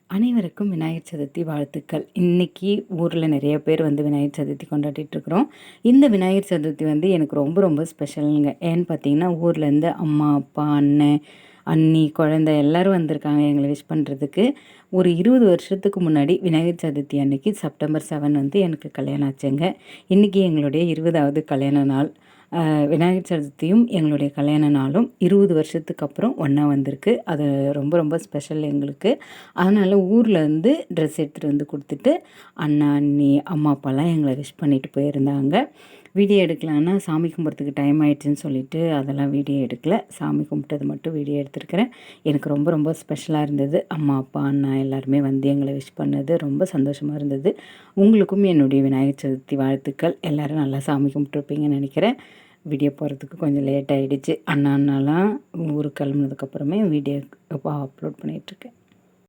அனைவருக்கும் விநாயகர் சதுர்த்தி வாழ்த்துக்கள். இன்னைக்கு ஊரில் நிறைய பேர் விநாயகர் சதுர்த்தி கொண்டாடிட்டுருக்குறோம். இந்த விநாயகர் சதுர்த்தி எனக்கு ரொம்ப ரொம்ப ஸ்பெஷலுங்க. ஏன்னு பார்த்தீங்கன்னா, ஊர்லேருந்து அம்மா, அப்பா, அண்ணன், அண்ணி, குழந்தை எல்லோரும் வந்திருக்காங்க எங்களை விஷ் பண்ணுறதுக்கு. ஒரு 20 வருஷத்துக்கு முன்னாடி விநாயகர் சதுர்த்தி அன்னைக்கு செப்டம்பர் 7 எனக்கு கல்யாணம் ஆச்சுங்க. இன்றைக்கி எங்களுடைய 20வது கல்யாண நாள். விநாயகர் சதுர்த்தியும் எங்களுடைய கல்யாண நாளும் 20 வருஷத்துக்கு அப்புறம் ஒன்றா வந்திருக்கு. அது ரொம்ப ரொம்ப ஸ்பெஷல் எங்களுக்கு. அதனால் ஊர்லேருந்து ட்ரெஸ் எடுத்துகிட்டு வந்து கொடுத்துட்டு அண்ணா, அண்ணி, அம்மா, அப்பாலாம் எங்களை விஷ் பண்ணிட்டு போயிருந்தாங்க. வீடியோ எடுக்கலான்னா சாமி கும்பிட்றதுக்கு டைம் ஆகிடுச்சின்னு சொல்லிவிட்டு அதெல்லாம் வீடியோ எடுக்கல. சாமி கும்பிட்டது மட்டும் வீடியோ எடுத்துருக்கிறேன். எனக்கு ரொம்ப ரொம்ப ஸ்பெஷலாக இருந்தது. அம்மா, அப்பா, அண்ணா எல்லாருமே எங்களை விஷ் பண்ணது ரொம்ப சந்தோஷமாக இருந்தது. உங்களுக்கும் என்னுடைய விநாயகர் சதுர்த்தி வாழ்த்துக்கள். எல்லோரும் நல்லா சாமி கும்பிட்ருப்பீங்கன்னு நினைக்கிறேன். வீடியோ போகிறதுக்கு கொஞ்சம் லேட் ஆகிடுச்சு. அண்ணாலாம் ஊருக்கு கிளம்புனதுக்கப்புறமே வீடியோ அப்லோட் பண்ணிகிட்ருக்கேன்.